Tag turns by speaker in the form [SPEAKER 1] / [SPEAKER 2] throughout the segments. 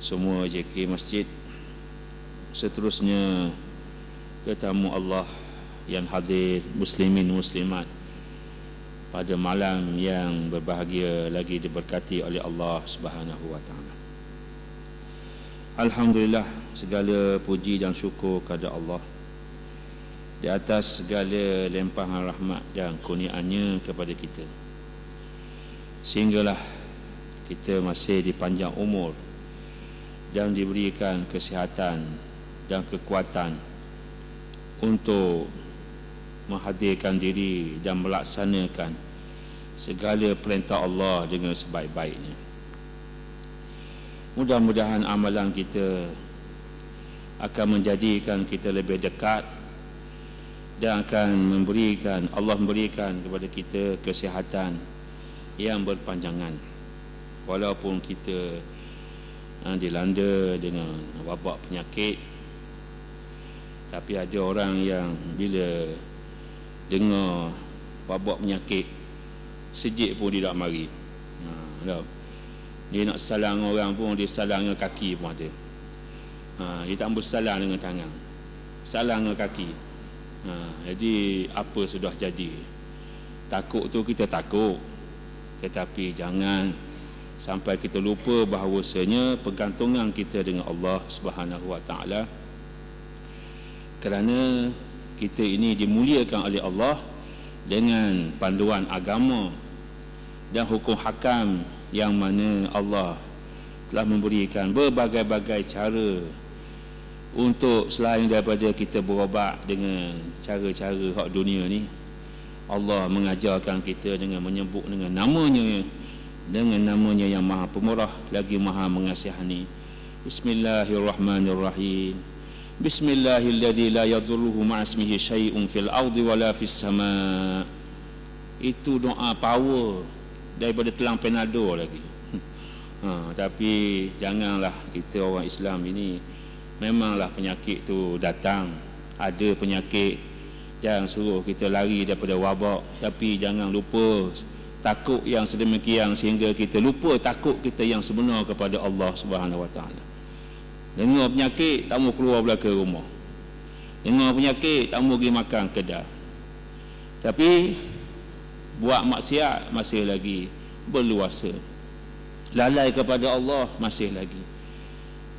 [SPEAKER 1] semua JK Masjid, seterusnya tetamu Allah yang hadir, muslimin muslimat pada malam yang berbahagia lagi diberkati oleh Allah Subhanahu wa taala. Alhamdulillah, segala puji dan syukur kepada Allah di atas segala limpahan rahmat dan kurniaannya kepada kita, sehinggalah kita masih dipanjang umur dan diberikan kesihatan dan kekuatan untuk menghadirkan diri dan melaksanakan segala perintah Allah dengan sebaik-baiknya. Mudah-mudahan amalan kita akan menjadikan kita lebih dekat dan akan Allah memberikan kepada kita kesihatan yang berpanjangan, walaupun kita dilanda dengan wabak penyakit. Tapi ada orang yang bila dengar wabak penyakit, sejik pun dia tak mari. Dia nak salang orang pun, dia salang dengan kaki pun ada. Dia tak bersalang dengan tangan, salang dengan kaki. Jadi apa sudah jadi? Takut tu kita takut, tetapi jangan sampai kita lupa bahawasanya pergantungan kita dengan Allah Subhanahu wa taala, kerana kita ini dimuliakan oleh Allah dengan panduan agama dan hukum hakam yang mana Allah telah memberikan berbagai-bagai cara untuk selain daripada kita berobat dengan cara-cara hak dunia ni. Allah mengajarkan kita dengan menyebut dengan namanya yang maha pemurah lagi maha mengasihani. Bismillahirrahmanirrahim. Bismillahilladzi la yadurruhu ma'asmihi syai'un fil ardi wala fis sama'. Itu doa power daripada telang Panadol lagi. Tapi janganlah kita orang Islam ini, memanglah penyakit tu datang, ada penyakit, jangan suruh kita lari daripada wabak, tapi jangan lupa takut yang sedemikian sehingga kita lupa takut kita yang sebenar kepada Allah Subhanahu wa taala. Dengar penyakit tak mau keluar belakang rumah, dengar penyakit tak mau pergi makan kedai, tapi buat maksiat masih lagi berluasa, lalai kepada Allah masih lagi,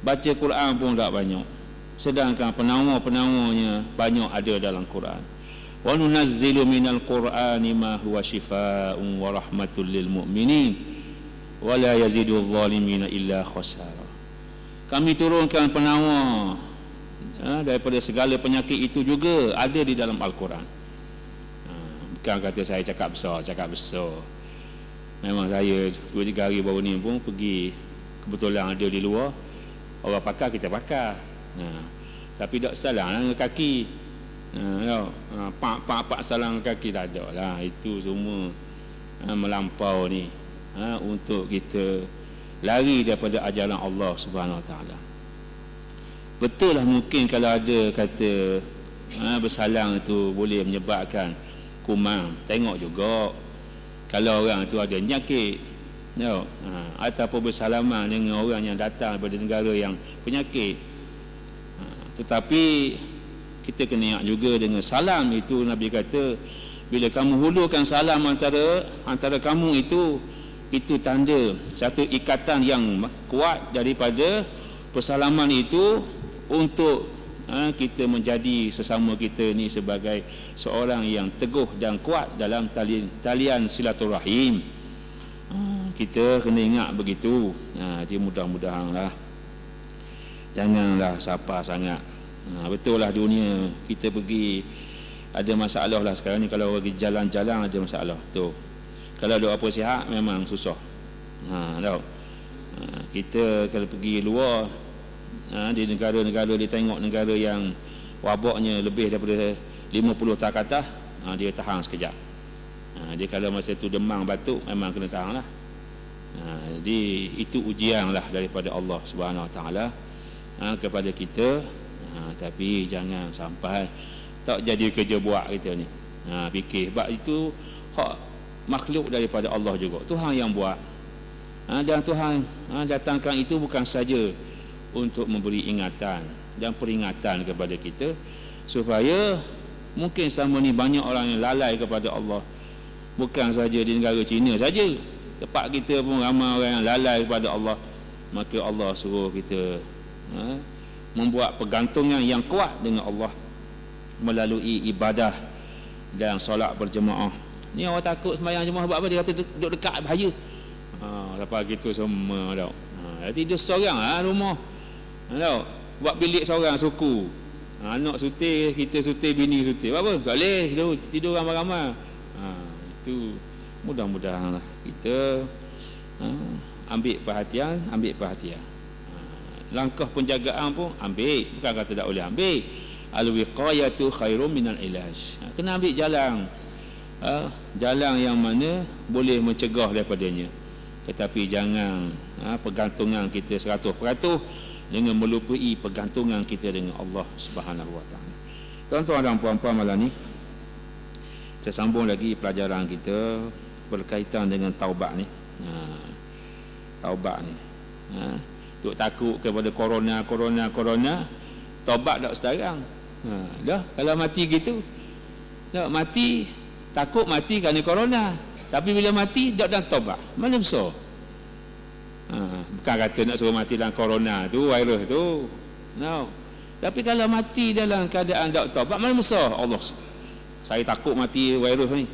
[SPEAKER 1] baca Quran pun tak banyak, sedangkan penawar-penawarnya banyak ada dalam Quran. Wa nunazzilu minal Qur'ani ma huwa shifaa'un wa rahmatul lil mu'minin wa la yazidul zalimina illa khasara. Kami turunkan penawar daripada segala penyakit itu juga ada di dalam Al-Quran. Bukan kata saya cakap besar. Memang saya 2-3 hari baru ni pun pergi, kebetulan ada di luar, orang pakar kita pakar. Tapi tak salah dengan kaki. Pak salang kaki tak ada lah. Itu semua melampau ni untuk kita lari daripada ajaran Allah Subhanahu wa taala. Betul lah, mungkin kalau ada kata bersalang itu boleh menyebabkan kuman. Tengok juga kalau orang tu ada penyakit, ataupun bersalaman dengan orang yang datang daripada negara yang penyakit. Tetapi kita kena ingat juga dengan salam itu, Nabi kata bila kamu hulurkan salam antara kamu itu tanda satu ikatan yang kuat daripada persalaman itu untuk kita menjadi sesama kita ni sebagai seorang yang teguh dan kuat dalam talian silaturahim. Kita kena ingat begitu. Dia mudah-mudahanlah janganlah sabar sangat. Betul lah, dunia kita pergi ada masalah lah sekarang ni. Kalau pergi jalan-jalan ada masalah tu. Kalau ada apa sihat memang susah. Kita kalau pergi luar, di negara-negara, dia tengok negara yang wabaknya lebih daripada 50 tahun ke atas, dia tahan sekejap. Dia kalau masa tu demam batuk memang kena tahan lah. Jadi itu ujian lah daripada Allah Subhanahu wa taala kepada kita. Tapi jangan sampai tak jadi kerja buat kita ni. Fikir sebab itu hak makhluk daripada Allah juga, Tuhan yang buat. Dan Tuhan datangkan itu bukan saja untuk memberi ingatan dan peringatan kepada kita supaya mungkin selama ni banyak orang yang lalai kepada Allah, bukan saja di negara China saja, tempat kita pun ramai orang yang lalai kepada Allah. Maka Allah suruh kita membuat pergantungan yang kuat dengan Allah melalui ibadah dan solat berjemaah. Ni orang takut sembahyang jemaah sebab apa? Dia kata duduk dekat bahaya. Lepas gitu semua tau. Tidur seorang rumah. Tahu, buat bilik seorang suku. Anak sutir, kita sutir, bini sutir. Buat apa? Tak boleh tidur ramai-ramai. Itu mudah-mudahan kita ambil perhatian. Langkah penjagaan pun ambil, bukan kata tak boleh ambil. Al-wiqayatu khairum minal ilaj. Kena ambil jalan yang mana boleh mencegah daripadanya. Tetapi jangan pergantungan kita 100% dengan melupai pergantungan kita dengan Allah Subhanahu Wa Taala. Tuan-tuan dan puan-puan, malam ni kita sambung lagi pelajaran kita berkaitan dengan taubat ni. Taubat ni. Duk takut kepada corona. Taubat tak sekarang. Dah kalau mati gitu. Dah mati, takut mati kerana corona. Tapi bila mati tak dan taubat. Mana besar? Bukan kata nak suruh mati dalam corona tu, virus tu. No. Tapi kalau mati dalam keadaan tak taubat, mana besar? Allah, saya takut mati virus ni.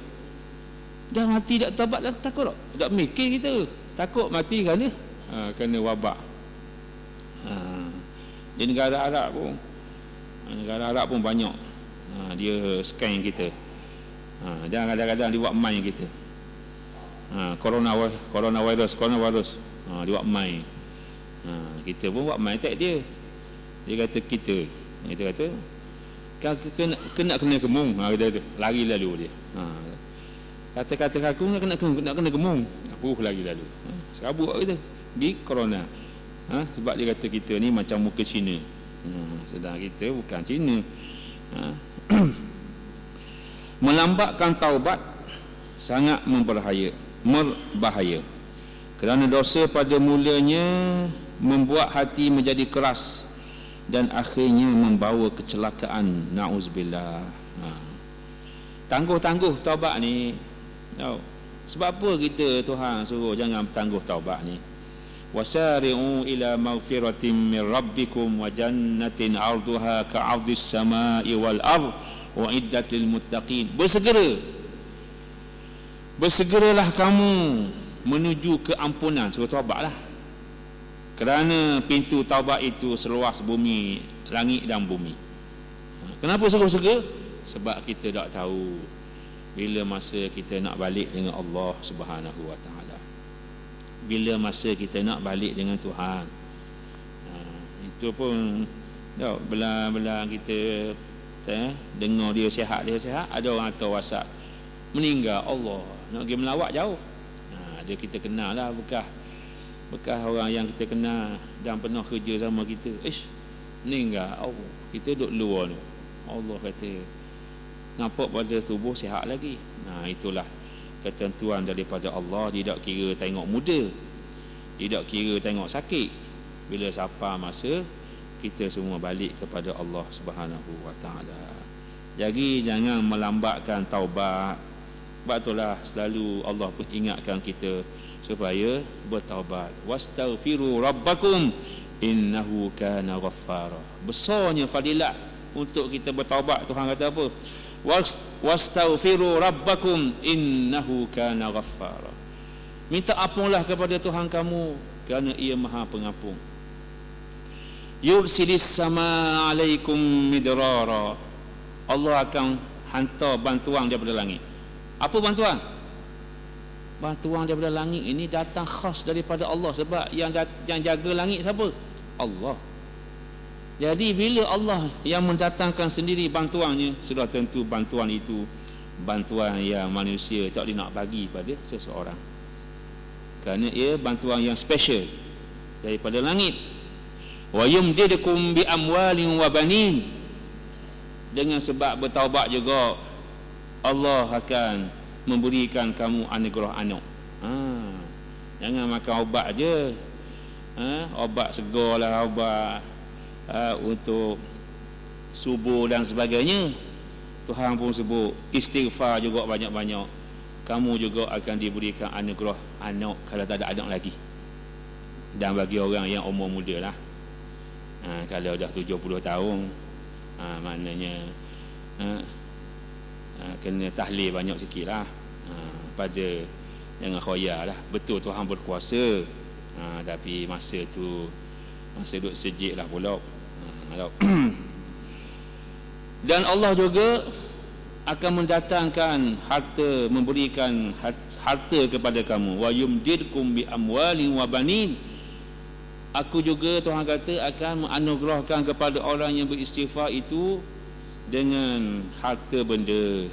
[SPEAKER 1] Dah mati tak taubat, dah takut tak? Tak mikir kita. Takut mati kerana wabak. Di negara Arab pun banyak dia scan kita. Dan kadang-kadang dia buat main kita. Coronavirus dia buat main. Kita pun buat main tak dia. Dia kata kita kata kena gemung. Kita kata lari lalu dia. Kata-kata aku nak kena gemung. Lari lalu. Serabut kita di corona. Sebab dia kata kita ni macam muka Cina. Sedang kita bukan Cina. Melambatkan taubat sangat berbahaya. Kerana dosa pada mulanya membuat hati menjadi keras dan akhirnya membawa kecelakaan. Na'uzubillah. Tangguh-tangguh taubat ni. Sebab apa kita Tuhan suruh jangan tangguh taubat ni? Wasari'u ila maghfiratin min rabbikum wa jannatin 'arduha ka'ardhis sama'i wal ardh wa'iddat lil muttaqin. Bersegeralah kamu menuju keampunan. Suruh taubatlah. Kerana pintu taubat itu seluas bumi, langit dan bumi. Kenapa suruh segera? Sebab kita tak tahu bila masa kita nak balik dengan Allah Subhanahu Wa Taala. Bila masa kita nak balik dengan Tuhan. Itu pun belah kita dengar dia sihat, ada orang hantar WhatsApp meninggal Allah, nak pergi melawat jauh. Dia kita kenal lah bekas orang yang kita kenal dan pernah kerja sama kita. Meninggal Allah, kita duduk luar tu. Allah kata nampak pada tubuh sihat lagi. Itulah ketentuan daripada Allah. Dia tak kira tengok muda, dia tak kira tengok sakit. Bila siapa masa kita semua balik kepada Allah Subhanahu Wa Taala. Jadi jangan melambatkan taubat. Sebab itulah selalu Allah pun ingatkan kita supaya bertaubat. Wastaghfiru rabbakum innahu kana ghaffara. Besarnya fadilat untuk kita bertaubat. Tuhan kata apa? Wastaghfiru rabbakum innahu kana ghaffara. Minta ampunlah kepada Tuhan kamu kerana Ia Maha Pengampun. Yursilis sama alaikum midrara. Allah akan hantar bantuan daripada langit. Apa bantuan? Bantuan daripada langit ini datang khas daripada Allah. Sebab yang jaga langit siapa? Allah. Jadi bila Allah yang mendatangkan sendiri bantuannya, sudah tentu bantuan itu bantuan yang manusia tak boleh nak bagi pada seseorang. Kerana ia bantuan yang special daripada langit. Wa yumdidukum bi amwalin wa banin. Dengan sebab bertaubat juga Allah akan memberikan kamu anugerah anak. Jangan makan ubat je. Obat segar lah, obat untuk subur dan sebagainya. Tuhan pun sebut istighfar juga banyak-banyak, kamu juga akan diberikan anugerah anak kalau tak ada anak lagi. Dan bagi orang yang umur muda lah, kalau dah 70 tahun, maknanya kena tahlil banyak sikit lah, pada jangan khoya lah. Betul Tuhan berkuasa, tapi masa tu masa duduk sejik lah pula. Dan Allah juga akan mendatangkan harta, memberikan harta kepada kamu. Wa yumdidkum bi amwalin wa banin. Aku juga, Tuhan kata, akan menganugerahkan kepada orang yang beristighfar itu dengan harta benda.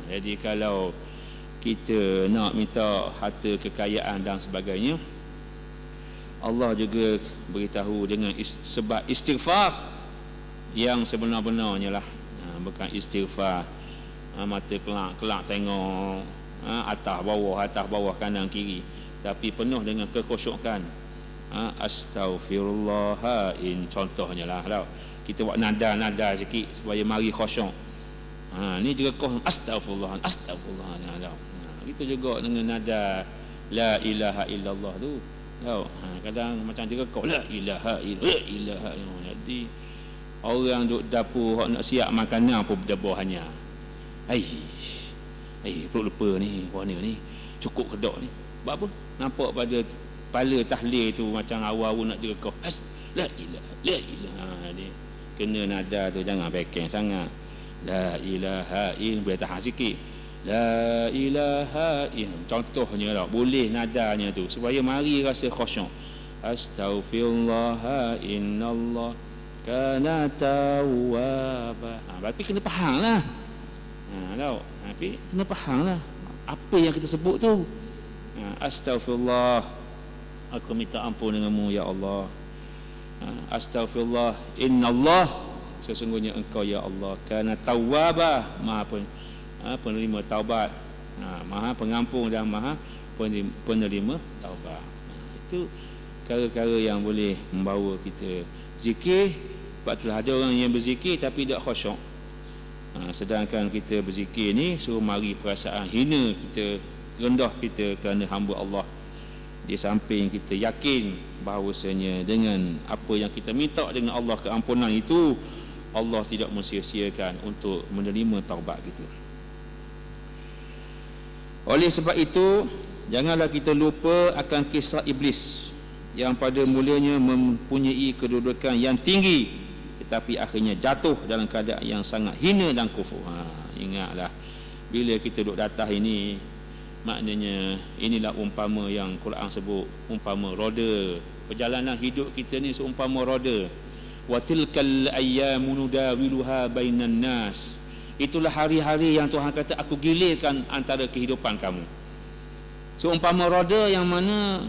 [SPEAKER 1] Jadi kalau kita nak minta harta kekayaan dan sebagainya, Allah juga beritahu dengan sebab istighfar yang sebenar-benarnya lah, bukan istighfar mata kelak tengok atas bawah kanan kiri, tapi penuh dengan kekhusyukan. Astaghfirullahaladzim contohnya lah, kita buat nada sikit supaya mari khusyuk. Ni juga astagfirullah. Itu juga dengan nada la ilaha illallah tu. Kadang macam juga la ilaha illallah. Jadi orang duk dapur nak siap makanan pun berdebahannya. Perut lupa ni, warna ni cukup kedok ni. Sebab apa? Nampak pada kepala tahlil tu macam awal-awal nak jerkah. La ilaha. Dia kena nada tu, jangan backing sangat. La ilaha illallah, boleh tahan sikit. La ilaha illallah. Contohnya lah, boleh nadanya tu supaya mari rasa khusyuk. Astaghfirullah innallah kana tawwaba. Tapi kena faham lah. Tapi kena faham lah apa yang kita sebut tu. Astaghfirullah, aku minta ampun denganmu ya Allah. Astaghfirullah innallah, sesungguhnya engkau ya Allah kana tawwaba, maha penerima taubat, maha pengampun dan maha penerima taubat. Itu perkara-perkara yang boleh membawa kita zikir. Sebab telah ada orang yang berzikir tapi tak khusyuk. Sedangkan kita berzikir ni suruh mari perasaan hina kita, rendah kita kerana hamba Allah. Di samping kita yakin bahawasanya dengan apa yang kita minta dengan Allah keampunan itu, Allah tidak mensia-siakan untuk menerima taubat kita. Oleh sebab itu, janganlah kita lupa akan kisah iblis yang pada mulanya mempunyai kedudukan yang tinggi tetapi akhirnya jatuh dalam keadaan yang sangat hina dan kufur. Ingatlah bila kita duduk datah ini, maknanya inilah umpama yang Quran sebut, umpama roda. Perjalanan hidup kita ni seumpama roda. Wa tilkal ayyamu nudawiluha bainan nas. Itulah hari-hari yang Tuhan kata aku gilirkan antara kehidupan kamu. Seumpama roda yang mana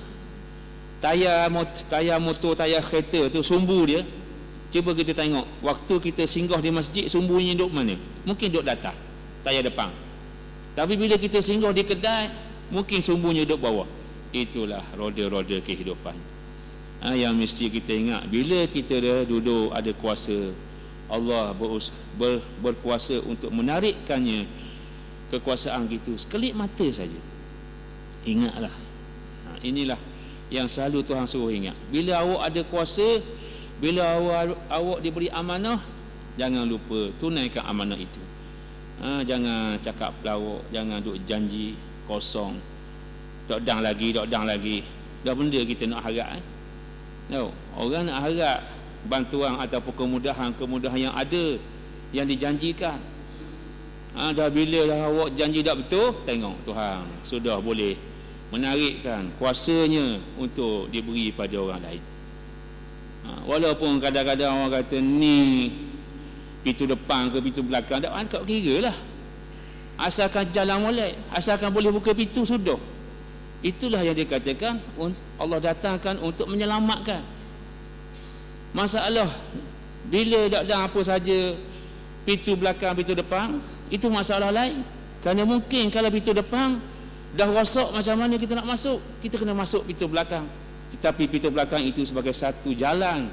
[SPEAKER 1] tayar motor, tayar kereta tu sumbu dia. Cuba kita tengok, waktu kita singgah di masjid, sumbunya duduk mana? Mungkin duduk datang, tayar depan. Tapi bila kita singgah di kedai, mungkin sumbunya duduk bawah. Itulah roda-roda kehidupan. Yang mesti kita ingat, bila kita dah duduk ada kuasa, Allah berkuasa untuk menarikkannya kekuasaan gitu sekelip mata saja. Ingatlah, inilah yang selalu Tuhan suruh ingat. Bila awak ada kuasa, bila awak diberi amanah, jangan lupa tunaikan amanah itu. Jangan cakap pelawak, jangan duk janji kosong, dok dang lagi. Dah benda kita nak harap. Orang nak harap bantuan ataupun kemudahan yang ada, yang dijanjikan. Dah bila dah awak janji tak betul, tengok Tuhan sudah boleh menarikkan kuasanya untuk diberi pada orang lain. Walaupun kadang-kadang orang kata ni pintu depan ke pintu belakang, tak angkat kira lah, asalkan jalan molek, asalkan boleh buka pintu sudah. Itulah yang dikatakan Allah datangkan untuk menyelamatkan. Masalah bila tak ada apa saja pintu belakang, pintu depan, itu masalah lain. Kerana mungkin kalau pintu depan dah rosak, macam mana kita nak masuk? Kita kena masuk pintu belakang. Tetapi pintu belakang itu sebagai satu jalan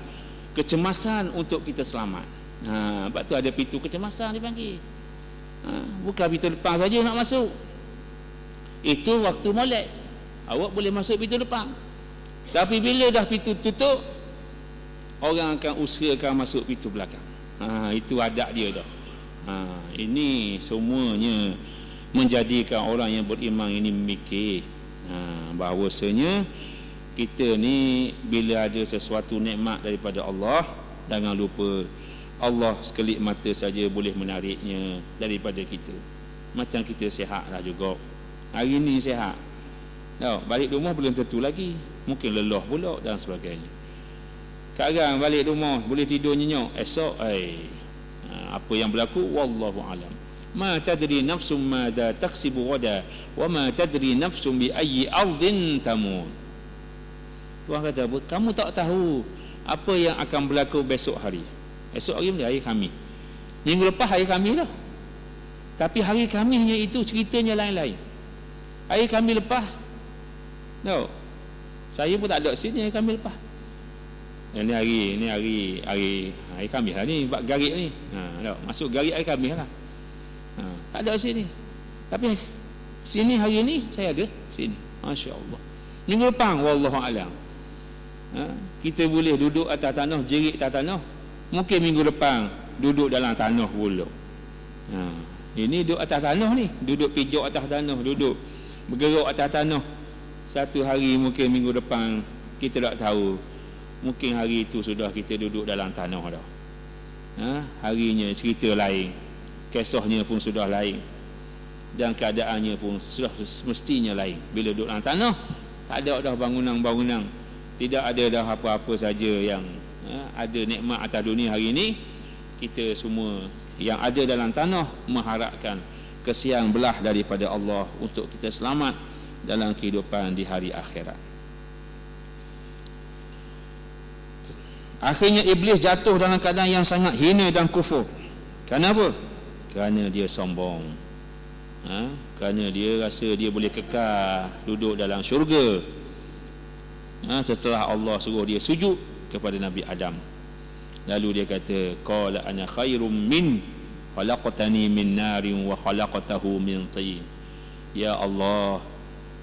[SPEAKER 1] kecemasan untuk kita selamat. Sebab tu ada pintu kecemasan dipanggil. Bukan pintu depan saja nak masuk. Itu waktu molek, awak boleh masuk pintu depan. Tapi bila dah pintu tutup, orang akan usahakan masuk pintu belakang. Itu adab dia dah. Ini semuanya menjadikan orang yang beriman ini memikir bahawasanya kita ni bila ada sesuatu nikmat daripada Allah, jangan lupa Allah sekelip mata saja boleh menariknya daripada kita. Macam kita sihat lah juga. Hari ni sihat, balik rumah belum tentu lagi, mungkin lelah pula dan sebagainya. Sekarang balik rumah boleh tidur nyenyak, esok apa yang berlaku wallahu alam. Ma tadri nafsum madza taksibu ghadan wa ma tadri nafsum bi ayyi ardin tamut. Tuhan kata apa? Kamu tak tahu apa yang akan berlaku besok hari. Esok hari ni hari Khamis. Minggu lepas hari Khamis lah. Tapi hari Khamisnya itu ceritanya lain-lain. Hari Khamis lepas, saya pun tak ada sini hari Khamis lepas. Ini hari Khamis lah ni, buat garik ni. Masuk garik hari Khamis lah. Tak ada sini. Tapi sini hari ni saya ada sini. Masya-Allah. Minggu depan wallahu alam. Kita boleh duduk atas tanah, jerit atas tanah. Mungkin minggu depan duduk dalam tanah pula. Ini duduk atas tanah ni, duduk pijak atas tanah, duduk bergerak atas tanah. Satu hari mungkin minggu depan kita tak tahu, mungkin hari itu sudah kita duduk dalam tanah dah. Harinya cerita lain, kisahnya pun sudah lain, dan keadaannya pun sudah semestinya lain. Bila duduk dalam tanah, tak ada dah bangunan-bangunan, tidak ada dah apa-apa saja yang ada nikmat atas dunia hari ini. Kita semua yang ada dalam tanah mengharapkan kesian belah daripada Allah untuk kita selamat dalam kehidupan di hari akhirat. Akhirnya iblis jatuh dalam keadaan yang sangat hina dan kufur. Kenapa? Kerana dia sombong. Kerana dia rasa dia boleh kekal duduk dalam syurga. Setelah Allah suruh dia sujud kepada Nabi Adam, lalu dia kata, qala ana khairum min khalaqtani min narin wa khalaqtahu min tin. Ya Allah,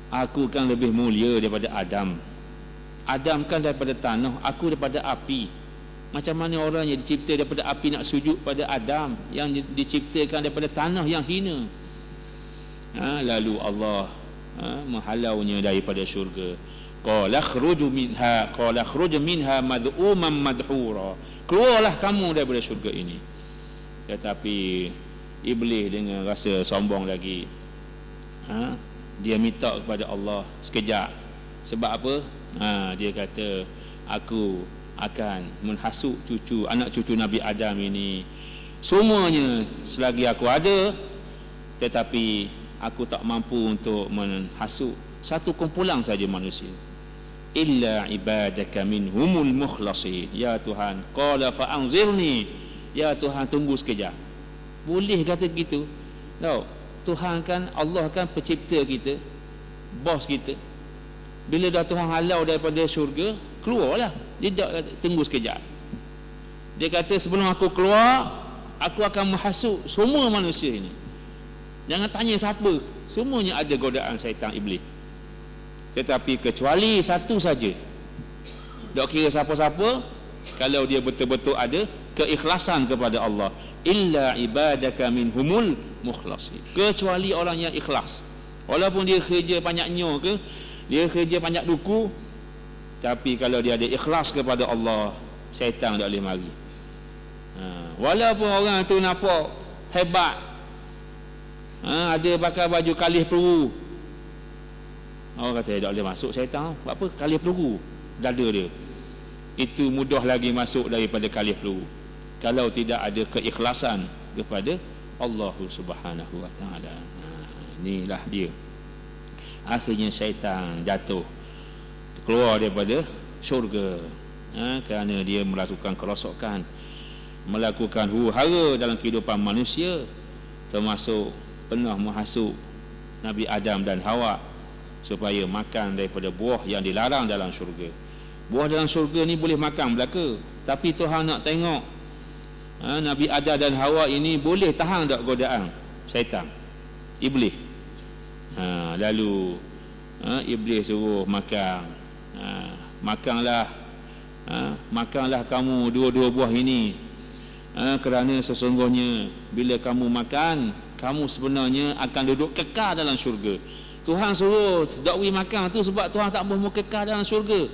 [SPEAKER 1] aku kan lebih mulia daripada Adam. Adam kan daripada tanah, aku daripada api. Macam mana orang yang dicipta daripada api nak sujud pada Adam yang diciptakan daripada tanah yang hina? Lalu Allah menghalaunya daripada syurga. Qala khruj minha mad'uman madhura. Keluarlah kamu daripada syurga ini. Tetapi iblis dengan rasa sombong lagi, dia minta kepada Allah sekejap. Sebab apa? Dia kata, aku akan menghasut anak cucu Nabi Adam ini semuanya selagi aku ada, tetapi aku tak mampu untuk menghasut satu kumpulan saja manusia. Illa ibadaka minhumul mukhlasin. Ya Tuhan, qala fa'anzirni. Ya Tuhan, tunggu sekejap. Boleh kata gitu? Tuhan kan, Allah kan pencipta kita, bos kita. Bila dah Tuhan halau daripada syurga, keluarlah. Dia tak kata tunggu sekejap. Dia kata sebelum aku keluar, aku akan menghasut semua manusia ini. Jangan tanya siapa, semuanya ada godaan syaitan iblis. Tetapi kecuali satu saja. Tak kira siapa-siapa, kalau dia betul-betul ada keikhlasan kepada Allah. Illa ibadaka minhumul mukhlasin. Kecuali orang yang ikhlas. Walaupun dia kerja banyaknya ke, dia kerja banyak duku, tapi kalau dia ada ikhlas kepada Allah, syaitan tak boleh mari. Walaupun orang tu nampak hebat, ada pakai baju kalih peluru, orang kata tak boleh masuk syaitan. Sebab apa? Kalih peluru dada dia, itu mudah lagi masuk daripada kalih peluru, kalau tidak ada keikhlasan kepada Allah Subhanahu wa taala. Inilah dia. Akhirnya syaitan jatuh, keluar daripada syurga, kerana dia melakukan kerosakan, melakukan huru-hara dalam kehidupan manusia, termasuk pernah menghasut Nabi Adam dan Hawa supaya makan daripada buah yang dilarang dalam syurga. Buah dalam syurga ni boleh makan belaka. Tapi Tuhan nak tengok Nabi Adam dan Hawa ini boleh tahan tak godaan syaitan, iblis. Lalu iblis suruh makan. Makanlah kamu dua-dua buah ini, kerana sesungguhnya bila kamu makan, kamu sebenarnya akan duduk kekal dalam syurga. Tuhan suruh dakwi makan tu sebab Tuhan tak mahu kekal dalam syurga.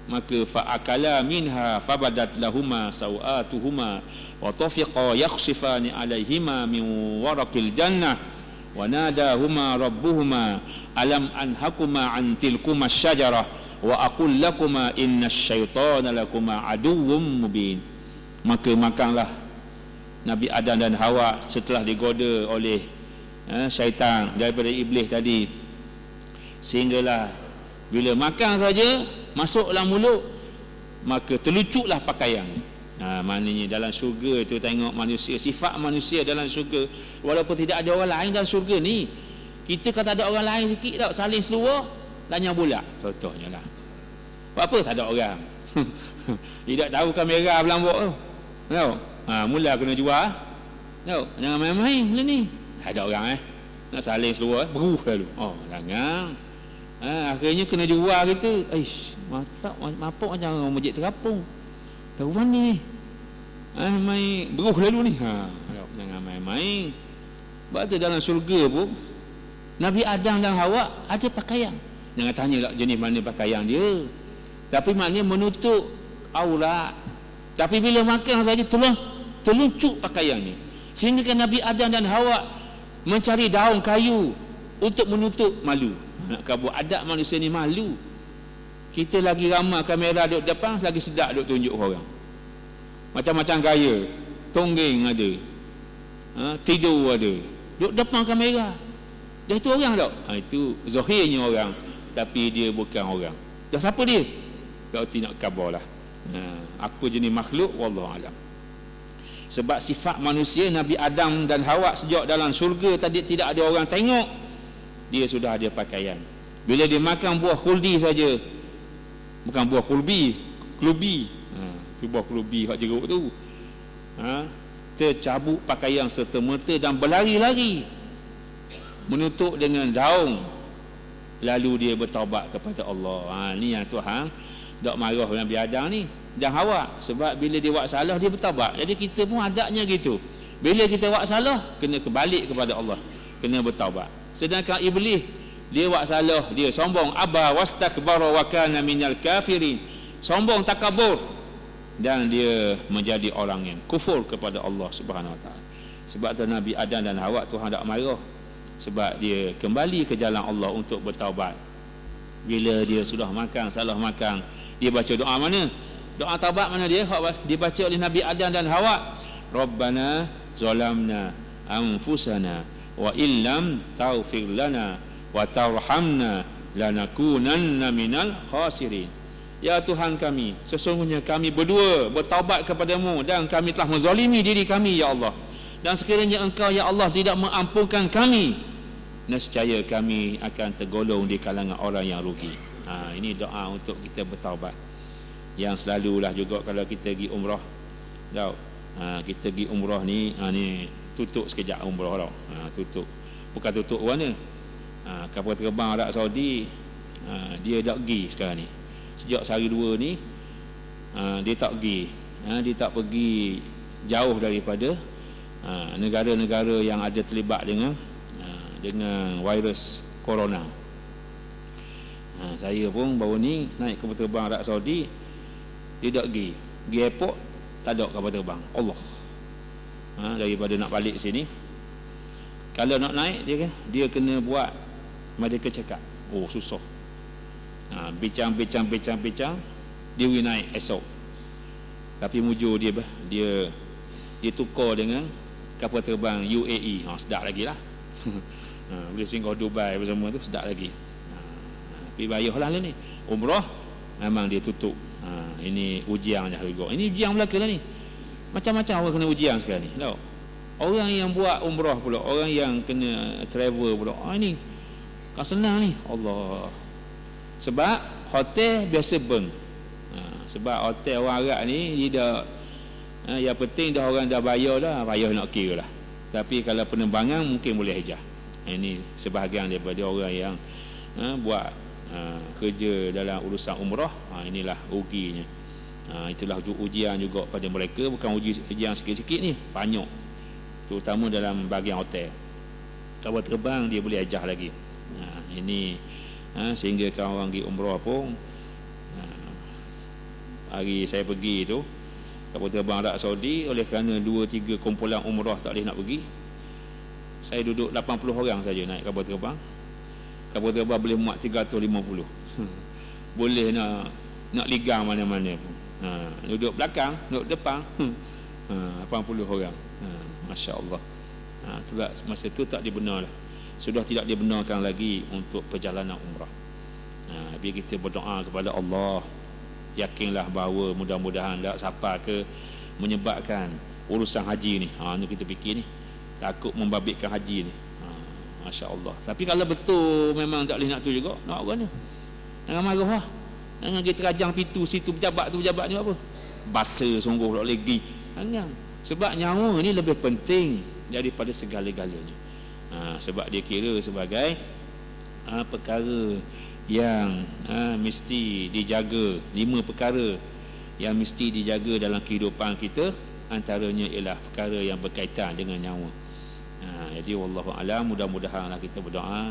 [SPEAKER 1] Maka fa'akala minha fabadat lahuma sawatuhuma wa tafiqa yakhsifani alaihima min waraqil jannah wa nadahuma rabbuhuma alam anhakuma an tilkuma syajarah wa aqul lakuma innash syaitana lakuma aduwwum mubin. Maka makanlah Nabi Adam dan Hawa setelah digoda oleh syaitan daripada iblis tadi, sehinggalah bila makan saja masuk dalam mulut, maka terlucuklah pakaian. Maknanya dalam syurga itu tengok manusia, sifat manusia dalam syurga, walaupun tidak ada orang lain dalam syurga ni, kita kata ada orang lain sikit tak, saling seluar lanyah bulat contohnya lah. Apa tak ada orang tidak tahu kamera belambok tu, tahu. Mula kena jual, tahu, jangan main-main benda ni. Ada orang nak saling seluar, beruh lalu. Jangan. Akhirnya kena jual gitu. Mapak macam orang masjid terapung. Dah mana ni? Main beruh lalu ni. Jangan main-main. Sebab tu dalam syurga pun Nabi Adam dan Hawa ada pakaian. Jangan tanya lah jenis mana pakaian dia. Tapi maknanya menutup aurat. Tapi bila makan saja terluncuk pakaian ni. Sehingga kan Nabi Adam dan Hawa mencari daun kayu untuk menutup malu. Nak kabur adat manusia ni malu. Kita lagi ramai kamera duduk depan, lagi sedap duduk tunjuk orang. Macam-macam gaya. Tonggeng ada. Tidur ada. Duduk depan kamera. Dah itu orang tak? Itu zahirnya orang. Tapi dia bukan orang. Dah siapa dia? Berarti nak kabar lah. Apa jenis makhluk? Wallahualam. Sebab sifat manusia Nabi Adam dan Hawa sejak dalam syurga tadi tidak ada orang tengok, dia sudah ada pakaian. Bila dia makan buah khuldi saja, bukan buah klubi, tu buah klubi hak jeruk tu, tercabut pakaian serta-merta dan berlari-lari menutup dengan daun. Lalu dia bertaubat kepada Allah. Ni yang Tuhan dak marah Nabi Adam ni dan Hawa, sebab bila dia buat salah dia bertaubat. Jadi kita pun adabnya gitu. Bila kita buat salah, kena kembali kepada Allah, kena bertaubat. Sedangkan iblis, dia buat salah, dia sombong, aba wastakbara wa kana minal kafirin. Sombong, takabur, dan dia menjadi orang yang kufur kepada Allah Subhanahu Wa Taala. Sebab tu Nabi Adam dan Hawa Tuhan tak marah, sebab dia kembali ke jalan Allah untuk bertaubat. Bila dia sudah makan, salah makan, dia baca doa mana? Doa taubat mana dia? Dia baca oleh Nabi Adam dan Hawa. Rabbana zalamna anfusana wa illam taghfir lana wa tarhamna lanakunanna minal khasirin. Ya Tuhan kami, sesungguhnya kami berdua bertaubat kepadamu dan kami telah menzalimi diri kami, ya Allah. Dan sekiranya Engkau, ya Allah, tidak mengampunkan kami, nescaya kami akan tergolong di kalangan orang yang rugi. Ini doa untuk kita bertaubat. Yang selalulah juga kalau kita pergi umrah, tahu, kita pergi umrah ni, ni tutup sekejap umrah tau. Tutup, bukan tutup mana, kapal terbang Arab Saudi, dia tak pergi sekarang ni. Sejak sehari dua ni, dia tak pergi, dia tak pergi jauh daripada negara-negara yang ada terlibat dengan virus corona. Saya pun baru ni naik kapal terbang Arab Saudi, dia tak pergi airport, tak ada kapal terbang. Allah. Daripada nak balik sini, kalau nak naik dia kena buat medical check up. Susah. Bincang, dia boleh naik esok. Tapi mujur dia tukar dengan kapal terbang UAE. Sedap lagi lah. Boleh singgah Dubai bersama tu, sedap lagi. Tapi bayarlah ni. Umrah memang dia tutup. Ini ujian juga. Ini ujian belaka lah ni. Macam-macam orang kena ujian sekarang ni. Tahu? Orang yang buat umrah pula, orang yang kena travel pula. Ini kan senang ni. Allah. Sebab hotel biasa burn. Sebab hotel orang Arab ni dia dah, yang penting dah orang dah bayar dah, payah nak kira lah. Tapi kalau penerbangan mungkin boleh hijah. Ini sebahagian daripada orang yang buat kerja dalam urusan umrah. Inilah ruginya. Itulah ujian juga pada mereka, bukan ujian sikit-sikit ni, banyak, terutama dalam bahagian hotel. Kapal terbang dia boleh ajah lagi. Ini sehingga kalau orang pergi umrah pun, hari saya pergi tu kapal terbang Arab Saudi, oleh kerana 2-3 kumpulan umrah tak boleh nak pergi, saya duduk 80 orang saja naik kapal terbang. Kapal terbang boleh muat 350. Boleh nak ligang mana-mana pun. Duduk belakang, duduk depan, 80 orang. Masya Allah. Sebab masa itu tak dibenar lah. Sudah tidak dibenarkan lagi untuk perjalanan umrah. Biar kita berdoa kepada Allah, yakinlah bahawa mudah-mudahan tak siapa ke menyebabkan urusan haji ni. Ni kita fikir ni, takut membabitkan haji ni. Masya Allah. Tapi kalau betul memang tak boleh nak tu juga, nak orang ni jangan marah lah. Jangan kita rajang pintu situ, pejabat tu pejabat ni apa, basa sungguh tak boleh pergi. Jangan. Sebab nyawa ni lebih penting daripada segala-galanya. Sebab dia kira sebagai perkara yang mesti dijaga. 5 perkara yang mesti dijaga dalam kehidupan kita, antaranya ialah perkara yang berkaitan dengan nyawa. Jadi wallahu alam, mudah-mudahanlah kita berdoa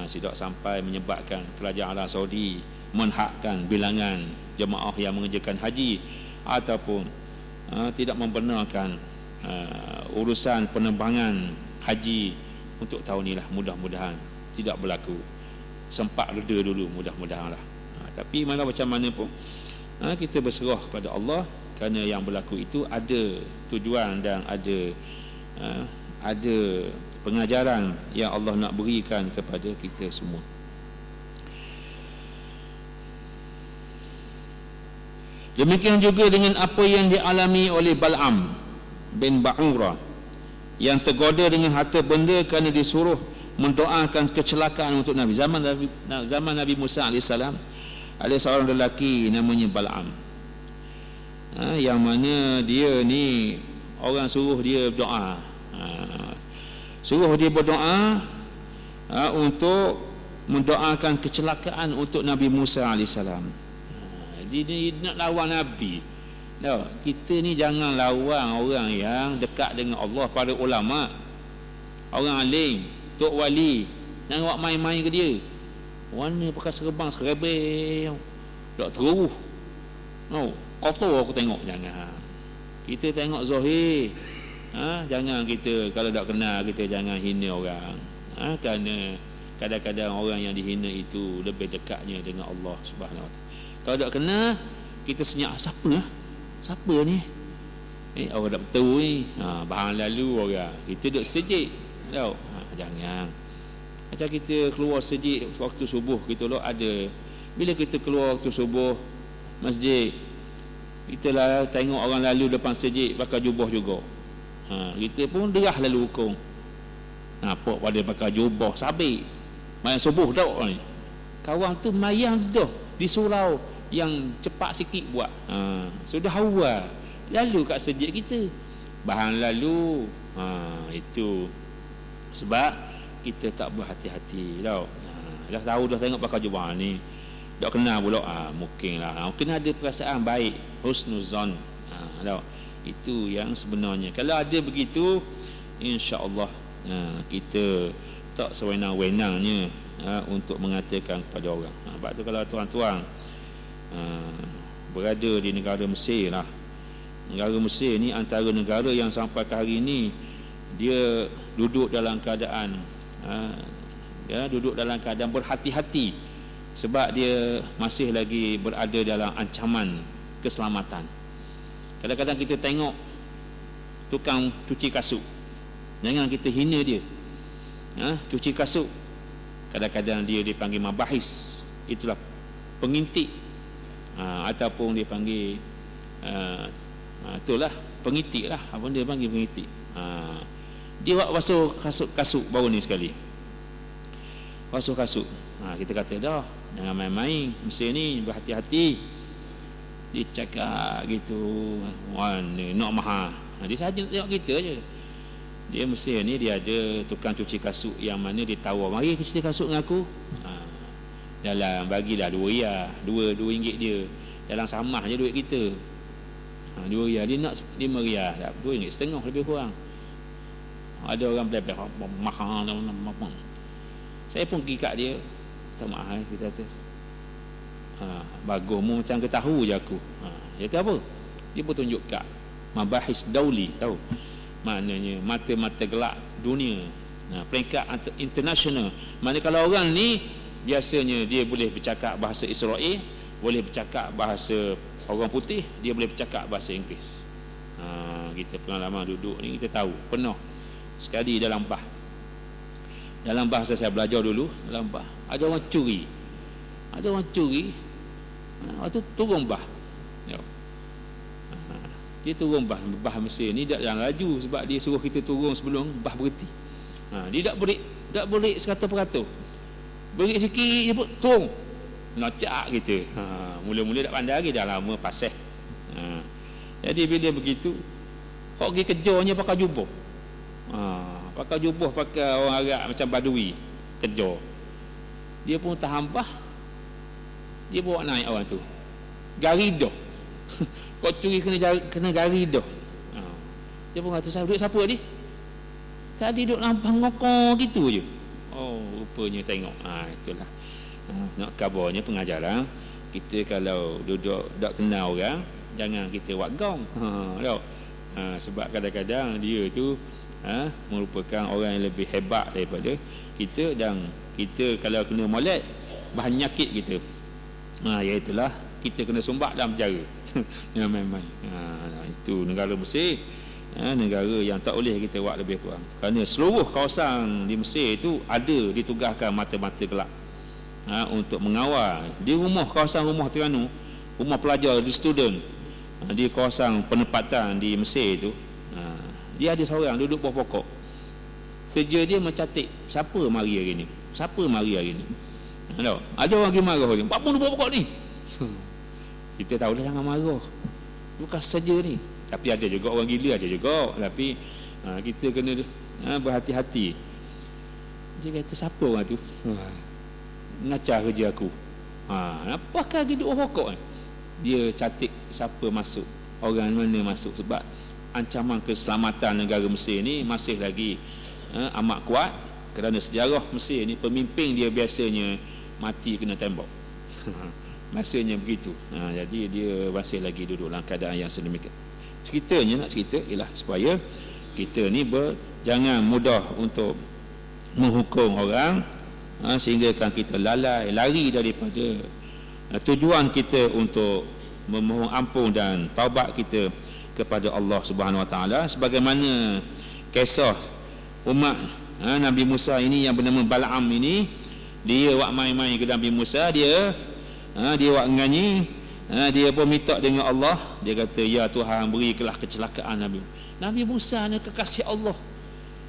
[SPEAKER 1] tidak sampai menyebabkan kerajaan Arab Saudi menghakkan bilangan jemaah yang mengerjakan haji, ataupun tidak membenarkan urusan penerbangan haji untuk tahun inilah. Mudah-mudahan tidak berlaku. Sempat reda dulu, mudah-mudahan lah. Tapi mana macam mana pun, kita berserah pada Allah, kerana yang berlaku itu ada tujuan dan ada pengajaran yang Allah nak berikan kepada kita semua. Demikian juga dengan apa yang dialami oleh Bal'am bin Ba'ura, yang tergoda dengan harta benda kerana disuruh mendoakan kecelakaan untuk Nabi. Zaman Nabi Musa AS, ada seorang lelaki namanya Bal'am, yang mana dia ni orang suruh dia berdoa, untuk mendoakan kecelakaan untuk Nabi Musa AS. Dia nak lawan Nabi. Kita ni jangan lawan orang yang dekat dengan Allah, para ulama, orang alim, tok wali. Jangan buat main-main ke dia. Warna pakai serban serebel, tak teruh. Kotor aku tengok. Jangan. Kita tengok zahir. Jangan kita, kalau tak kenal kita jangan hina orang. Kerana kadang-kadang orang yang dihina itu lebih dekatnya dengan Allah Subhanahu Wa Taala. Kalau tak kenal, kita senyap, siapa ni? Orang tak betul ni. Bahan lalu orang. Kita duduk sejik. Jangan. Macam kita keluar sejik waktu subuh kita ada. Bila kita keluar waktu subuh masjid, kita lah tengok orang lalu depan sejik pakai jubah juga. Kita pun derah lalu hukum. Nampak pada pakai jubah sabit. Mayang subuh dah ni. Kawan tu mayang dah di surau yang cepat sikit buat. Sudah awal lalu kat sejid kita. Bahan lalu. Itu sebab kita tak berhati-hati tau. Dah tahu dah tengok pakai jubah ni, tak kenal pula. Mungkinlah mungkin ada perasaan baik, husnuzan. Itu yang sebenarnya. Kalau ada begitu, insya-Allah kita tak sewenang-wenangnya untuk mengatakan kepada orang. Sebab tu kalau tuan-tuan berada di negara Mesir lah. Negara Mesir ni antara negara yang sampai ke hari ni dia duduk dalam keadaan berhati-hati, sebab dia masih lagi berada dalam ancaman keselamatan. Kadang-kadang kita tengok tukang cuci kasut, jangan kita hina dia. Cuci kasut, kadang-kadang dia dipanggil mabahis, itulah pengintik, ataupun dia panggil itulah pengintik lah. Apa dia panggil pengintik? Dia buat basuh kasut baru ni sekali, basuh kasut. Kita kata dah, jangan main-main Mesir ni, berhati-hati. Dia cakap gitu, mana nak mahal. Dia saja tengok kita je. Dia Mesir ni dia ada tukang cuci kasut yang mana dia tawar, mari cuci kasut dengan aku. Dalam bagilah RM2 dia. Dalam samah je duit kita. RM2 dia nak RM5, RM2.50 lebih kurang. Ada orang belabel mahal. Saya pun pergi kat dia, tak mahal kita tu. Bagus mu macam ke tahu je aku. Dia kata apa? Dia pun tunjuk kat Mabahis Dauli, tahu? Maknanya mata-mata gelap dunia, peringkat international. Mana kalau orang ni biasanya dia boleh bercakap bahasa Israel, boleh bercakap bahasa orang putih, dia boleh bercakap bahasa Inggeris. Kita pengalaman duduk ni kita tahu penuh. Sekali dalam bahasa saya belajar dulu, dalam bah ada orang curi. Waktu turun bah. Dia turun bah Mesir ni tak jangan laju sebab dia suruh kita turun sebelum bah berhenti. Dia tak boleh 100%. Berit sikit je pun turun. Nocak kita. Mula-mula tak pandai lagi, dah lama pasal. Jadi bila begitu, kau pergi kejarnya pakai jubah. Pakai orang Arab macam Badui kejar. Dia pun tahan bah. Dia bawa naik orang tu. Garidah. Kau curi kena garidah. Dia pun kata, "Saya duit siapa ni?" Tadi duduk lampang ngokong gitu je. Oh, rupanya tengok. Itulah. Nak kabarnya pengajaran kita kalau duduk tak kenal orang, jangan kita buat gong. Sebab kadang-kadang dia tu merupakan orang yang lebih hebat daripada kita, dan kita kalau kena molek bahan nyakit kita. Iaitulah kita kena sumbat dalam penjara. Yang main-main. Itu negara Mesir, negara yang tak boleh kita buat lebih kurang. Kerana seluruh kawasan di Mesir itu ada ditugaskan mata-mata gelap untuk mengawal. Di kawasan rumah Terengganu, rumah pelajar, di student, di kawasan penempatan di Mesir itu, dia ada seorang duduk bawah pokok. Kerja dia mencatat siapa mari hari ni, ada orang pergi marah dia, "Apa pun duduk pokok ni?" Kita tahu dah jangan marah, bukan saja ni. Tapi ada juga orang gila, ada juga. Tapi kita kena berhati-hati. Dia kata, "Siapa orang tu?" "Ngacar kerja aku." Apakah dia duduk pokok ni? Dia catat siapa masuk, orang mana masuk. Sebab ancaman keselamatan negara Mesir ni masih lagi amat kuat. Kerana sejarah Mesir ni, pemimpin dia biasanya mati kena tembak. Masanya begitu. Jadi dia masih lagi duduk dalam keadaan yang sedemikian. Nak cerita ialah supaya kita ni jangan mudah untuk menghukum orang, sehingga kan kita lari daripada tujuan kita untuk memohon ampun dan taubat kita kepada Allah Subhanahu Wa Taala. Sebagaimana kisah umat Nabi Musa ini yang bernama Balaam ini, dia buat main-main ke Nabi Musa, dia buat nganyi, dia pun minta dengan Allah. Dia kata, "Ya Tuhan, berikanlah kecelakaan Nabi Musa ni kekasih Allah."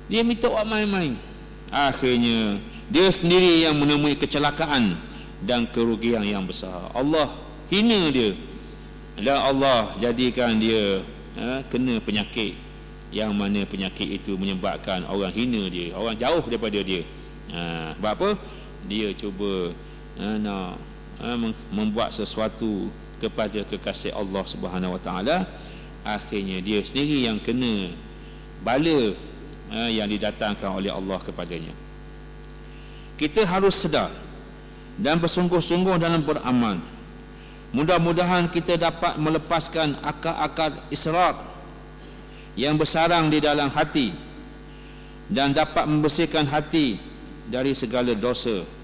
[SPEAKER 1] Dia minta buat main-main. Akhirnya dia sendiri yang menemui kecelakaan dan kerugian yang besar. Allah hina dia, dan Allah jadikan dia kena penyakit, yang mana penyakit itu menyebabkan orang hina dia, orang jauh daripada dia. Sebab apa? Dia cuba nak membuat sesuatu kepada kekasih Allah Subhanahu Wa Taala. Akhirnya dia sendiri yang kena bala yang didatangkan oleh Allah kepadanya. Kita harus sedar dan bersungguh-sungguh dalam beramal. Mudah-mudahan kita dapat melepaskan akar-akar israr yang bersarang di dalam hati dan dapat membersihkan hati dari segala dosa.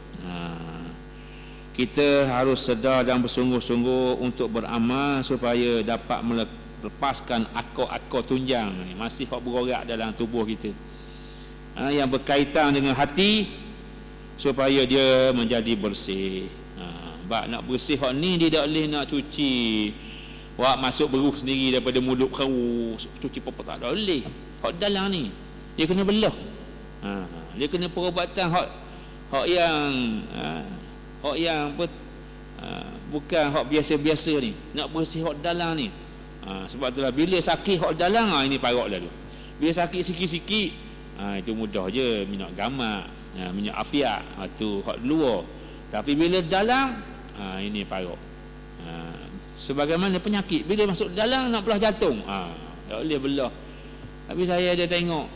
[SPEAKER 1] Kita harus sedar dan bersungguh-sungguh untuk beramal supaya dapat melepaskan akar-akar tunjang ni, masih bergerak dalam tubuh kita, yang berkaitan dengan hati, supaya dia menjadi bersih. Nak bersih hak ni, dia tak boleh nak cuci masuk beruh sendiri daripada mulut kau, cuci popok tak boleh. Hak dalam ni dia kena belah. Dia kena perubatan hak yang Bukan hak biasa-biasa ni, nak bersih hak dalam ni. Sebab itulah bila sakit hak dalam ini parok lah tu. Bila sakit sikit-sikit itu mudah je minyak gamak, minyak afiat, tu hak luar. Tapi bila dalam ini parok. Sebagaimana penyakit bila masuk dalam nak belah jantung, tak boleh belah. Tapi saya ada tengok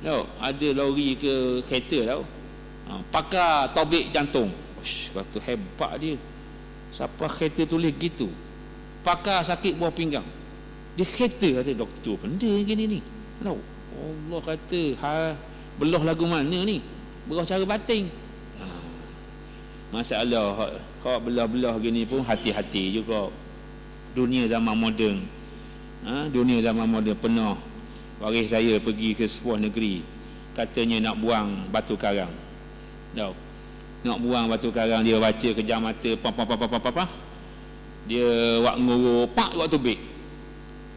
[SPEAKER 1] tahu, ada lori ke kereta tahu, pakar tobik jantung. Kata hebat dia. Siapa kereta tulis gitu, pakar sakit buah pinggang, dia kereta kata doktor benda gini ni tahu. Allah kata belah lagu mana ni, belah cara batin. Masalah hak belah-belah gini pun hati-hati juga. Dunia zaman moden, dunia zaman moden penuh. Waris saya pergi ke sebuah negeri, katanya nak buang batu karang tahu, nak buang batu karang, dia baca kejam mata pa dia wak nguru pak wak tubik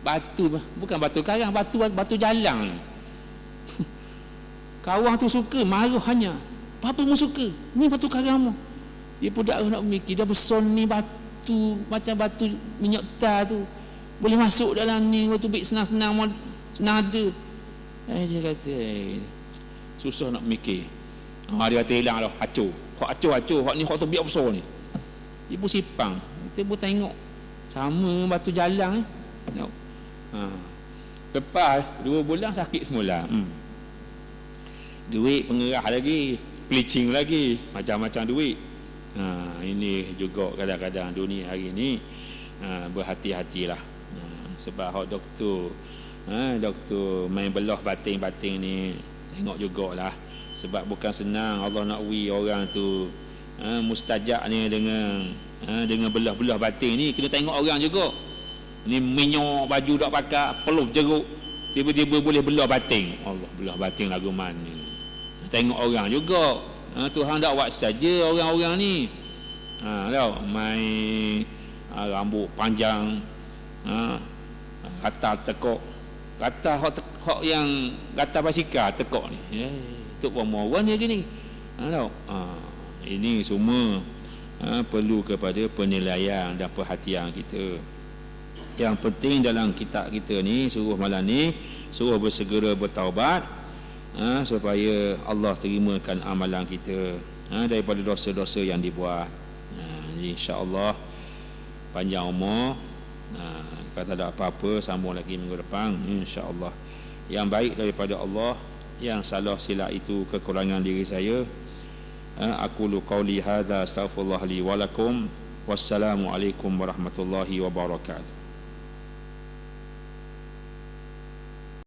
[SPEAKER 1] batu, bukan batu karang, batu jalang. Kawan tu suka marah hanya apa mu suka ni batu karang mu, dia pun tak nak mikir, dia beson ni batu macam batu minyak tar tu boleh masuk dalam ni wak tubik senang-senang senada. Dia kata susah nak mikir. Dia kata hilang lah hancur. Hak hancur hak ni hak tu biar besar ni. Dia pun sipang. Kita pun tengok sama batu jalang ni. Lepas 2 bulan sakit semula. Duit pengerah lagi, pelicing lagi, macam-macam duit. Ini juga kadang-kadang dunia hari ni berhati-hatilah. Sebab hak doktor main belah batin-batin ni tengok jugalah. Sebab bukan senang Allah nak wi orang tu mustajab ni dengan belah-belah batin ni, kena tengok orang juga. Ni minyak baju dak pakai, peluh jeruk, tiba-tiba boleh belah batin. Allah, belah batin lagu mana. Tengok orang juga. Tuhan tak buat saja orang-orang ni. Tahu main rambut panjang, kata tekok, kata hak yang kata basikal tekok ni. Tok pemoran dia gini. Tahu. Ini semua perlu kepada penilaian dan perhatian kita. Yang penting dalam kitab kita ni suruh malam ni suruh bersegera bertaubat supaya Allah terimakan amalan kita daripada dosa-dosa yang dibuat. InsyaAllah panjang umur. Kalau tak ada apa-apa sambung lagi minggu depan insya-Allah. Yang baik daripada Allah, yang salah silap itu kekurangan diri saya. Aqulu qauli hadza astaghfirullah li wa lakum. Wassalamualaikum warahmatullahi wabarakatuh.